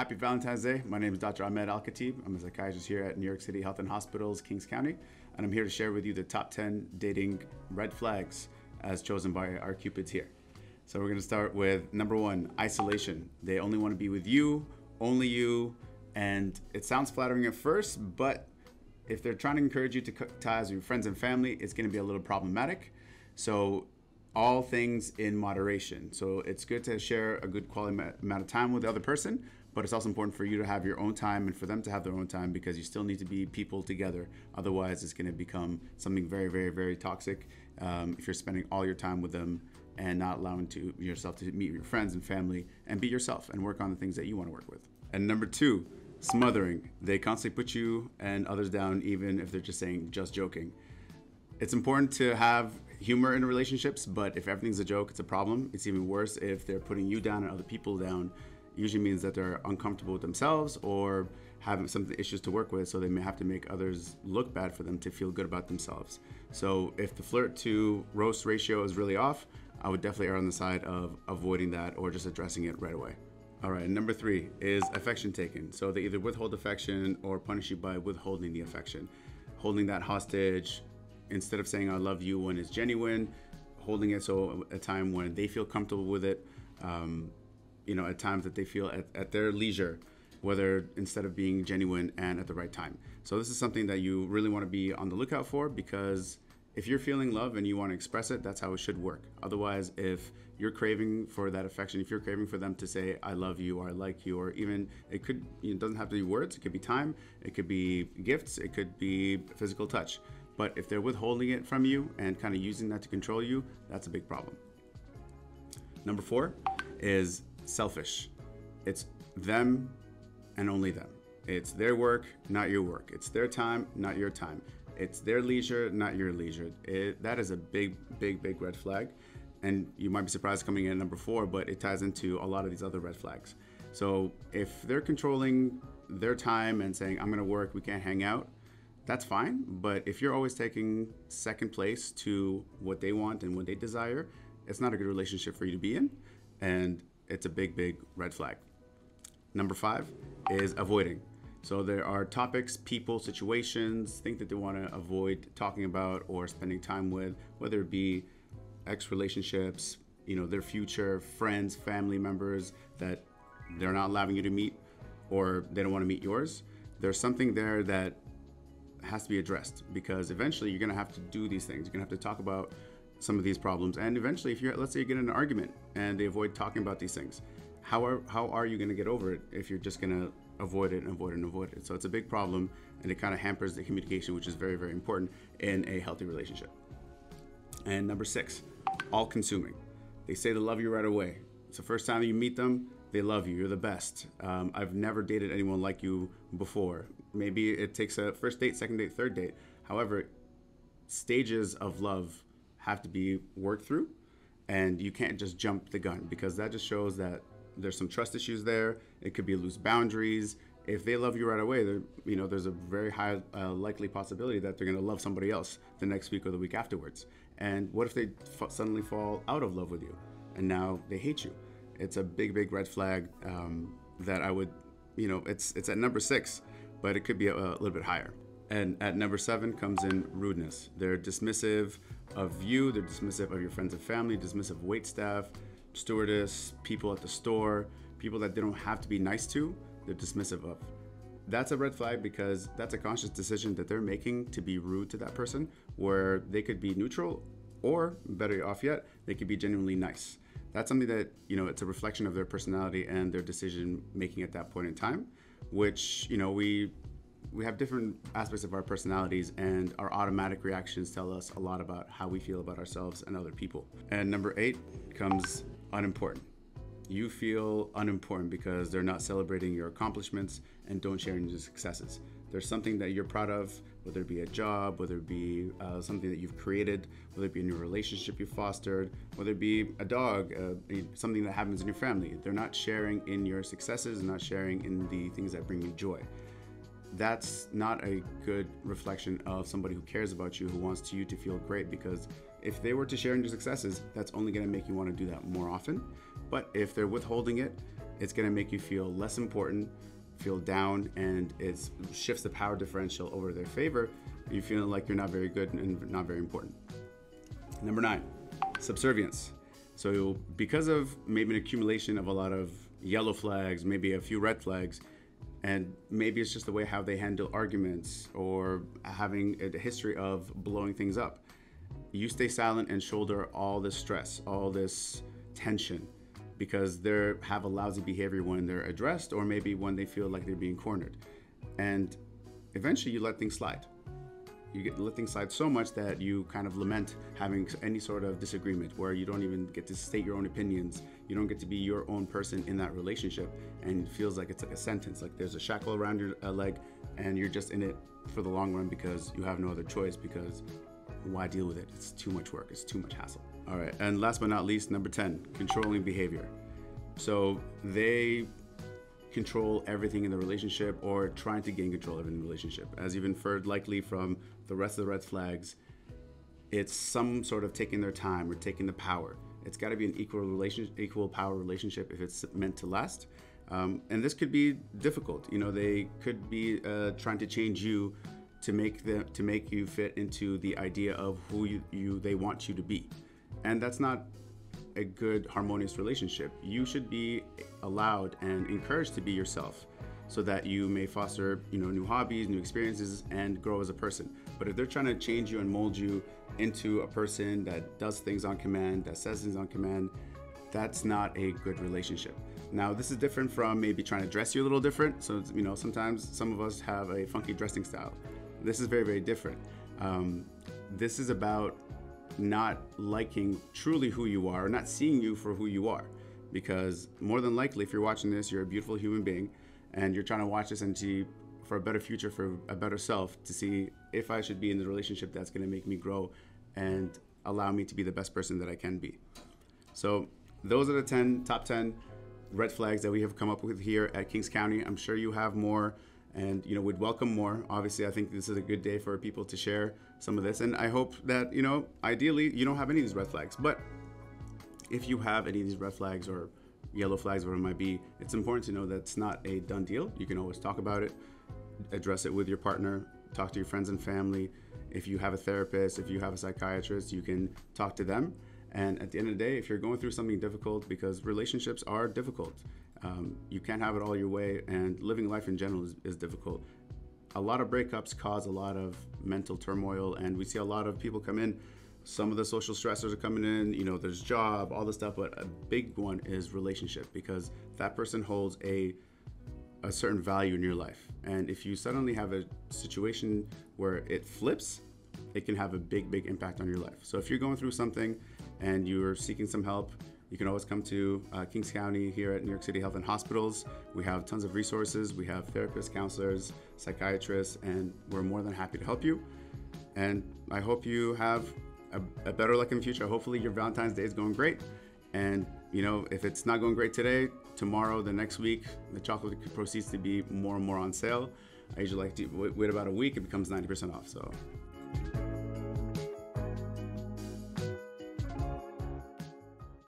Happy Valentine's Day. My name is Dr. Ahmed Al-Katib. I'm a psychiatrist here at New York City Health Hospitals, Kings County, and I'm here to share with you the top 10 dating red flags as chosen by our Cupids here. So we're going to start with number 1, isolation. They only want to be with you, only you, and it sounds flattering at first, but if they're trying to encourage you to cut ties with your friends and family, it's going to be a little problematic. So all things in moderation. So it's good to share a good quality amount of time with the other person, but it's also important for you to have your own time and for them to have their own time, because you still need to be people together. Otherwise, it's going to become something very, very, very toxic if you're spending all your time with them and not allowing yourself to meet your friends and family and be yourself and work on the things that you want to work with. And number 2, smothering. They constantly put you and others down, even if they're just saying, just joking. It's important to have humor in relationships, but if everything's a joke, it's a problem. It's even worse if they're putting you down and other people down. It usually means that they're uncomfortable with themselves or having some issues to work with, so they may have to make others look bad for them to feel good about themselves. So if the flirt to roast ratio is really off, I would definitely err on the side of avoiding that or just addressing it right away. All right, number 3 is affection taken. So they either withhold affection or punish you by withholding the affection, holding that hostage. Instead of saying I love you when it's genuine, holding it so a time when they feel comfortable with it, at times that they feel at their leisure, whether instead of being genuine and at the right time. So this is something that you really want to be on the lookout for, because if you're feeling love and you want to express it, that's how it should work. Otherwise, if you're craving for that affection, if you're craving for them to say, I love you, or I like you, or even it doesn't have to be words, it could be time, it could be gifts, it could be physical touch. But if they're withholding it from you and kind of using that to control you, that's a big problem. Number 4 is selfish. It's them and only them. It's their work, not your work. It's their time, not your time. It's their leisure, not your leisure. That is a big, big, big red flag. And you might be surprised coming in at number 4, but it ties into a lot of these other red flags. So if they're controlling their time and saying, I'm gonna work, we can't hang out, that's fine. But if you're always taking second place to what they want and what they desire, it's not a good relationship for you to be in. And it's a big, big red flag. Number 5 is avoiding. So there are topics, people, situations, things that they want to avoid talking about or spending time with, whether it be ex-relationships, their future, friends, family members that they're not allowing you to meet, or they don't want to meet yours. There's something there that has to be addressed, because eventually you're going to have to do these things. You're going to have to talk about some of these problems. And eventually, let's say you get in an argument and they avoid talking about these things, how are you going to get over it if you're just going to avoid it and avoid it and avoid it? So it's a big problem, and it kind of hampers the communication, which is very, very important in a healthy relationship. And number 6, all-consuming. They say they love you right away. It's the first time you meet them, they love you. You're the best. I've never dated anyone like you before. Maybe it takes a first date, second date, third date. However, stages of love have to be worked through, and you can't just jump the gun, because that just shows that there's some trust issues there. It could be loose boundaries. If they love you right away, there's a very high likely possibility that they're going to love somebody else the next week or the week afterwards. And what if they suddenly fall out of love with you and now they hate you? It's a big, big red flag that I would, it's at number 6, but it could be a little bit higher. And at number 7 comes in rudeness. They're dismissive of you. They're dismissive of your friends and family, dismissive of wait staff, stewardess, people at the store, people that they don't have to be nice to, they're dismissive of. That's a red flag, because that's a conscious decision that they're making to be rude to that person, where they could be neutral, or better off yet, they could be genuinely nice. That's something that, it's a reflection of their personality and their decision making at that point in time, which, we have different aspects of our personalities, and our automatic reactions tell us a lot about how we feel about ourselves and other people. And number 8 comes unimportant. You feel unimportant because they're not celebrating your accomplishments and don't share in your successes. There's something that you're proud of, whether it be a job, whether it be something that you've created, whether it be a new relationship you fostered, whether it be a dog, something that happens in your family. They're not sharing in your successes and not sharing in the things that bring you joy. That's not a good reflection of somebody who cares about you, who wants you to feel great, because if they were to share in your successes, that's only going to make you want to do that more often. But if they're withholding it, it's going to make you feel less important, feel down, and it shifts the power differential over their favor. You're feeling like you're not very good and not very important. Number 9, subservience. So because of maybe an accumulation of a lot of yellow flags, maybe a few red flags, and maybe it's just the way how they handle arguments or having a history of blowing things up, you stay silent and shoulder all this stress, all this tension, because they have a lousy behavior when they're addressed, or maybe when they feel like they're being cornered. And eventually you let things slide. You let things slide so much that you kind of lament having any sort of disagreement, where you don't even get to state your own opinions. You don't get to be your own person in that relationship, and it feels like it's like a sentence, like there's a shackle around your leg, and you're just in it for the long run because you have no other choice, because why deal with it? It's too much work, it's too much hassle. All right, and last but not least, number 10, controlling behavior. So they control everything in the relationship, or trying to gain control of it in the relationship. As you've inferred likely from the rest of the red flags, it's some sort of taking their time or taking the power. It's got to be an equal power relationship if it's meant to last. And this could be difficult. You know, they could be trying to change you to make you fit into the idea of who they want you to be. And that's not a good, harmonious relationship. You should be allowed and encouraged to be yourself, so that you may foster, new hobbies, new experiences, and grow as a person. But if they're trying to change you and mold you into a person that does things on command, that says things on command, that's not a good relationship. Now, this is different from maybe trying to dress you a little different. So, sometimes some of us have a funky dressing style. This is very, very different. This is about not liking truly who you are, or not seeing you for who you are. Because more than likely, if you're watching this, you're a beautiful human being, and you're trying to watch this and see for a better future, for a better self, to see if I should be in the relationship that's going to make me grow and allow me to be the best person that I can be. So those are the top 10 red flags that we have come up with here at Kings County. I'm sure you have more, and we'd welcome more. Obviously, I think this is a good day for people to share some of this, and I hope that ideally you don't have any of these red flags. But if you have any of these red flags or yellow flags, whatever it might be, it's important to know that it's not a done deal. You can always talk about it, address it with your partner, talk to your friends and family. If you have a therapist, if you have a psychiatrist, you can talk to them. And at the end of the day, if you're going through something difficult, because relationships are difficult, you can't have it all your way, and living life in general is difficult. A lot of breakups cause a lot of mental turmoil, and we see a lot of people come in. Some of the social stressors are coming in, there's job, all this stuff, but a big one is relationship, because that person holds a certain value in your life. And if you suddenly have a situation where it flips, it can have a big, big impact on your life. So if you're going through something and you're seeking some help, you can always come to Kings County here at New York City Health Hospitals. We have tons of resources. We have therapists, counselors, psychiatrists, and we're more than happy to help you. And I hope you have a better luck in the future. Hopefully your Valentine's Day is going great. And if it's not going great today, tomorrow, the next week, the chocolate proceeds to be more and more on sale. I usually like to wait about a week, it becomes 90% off. So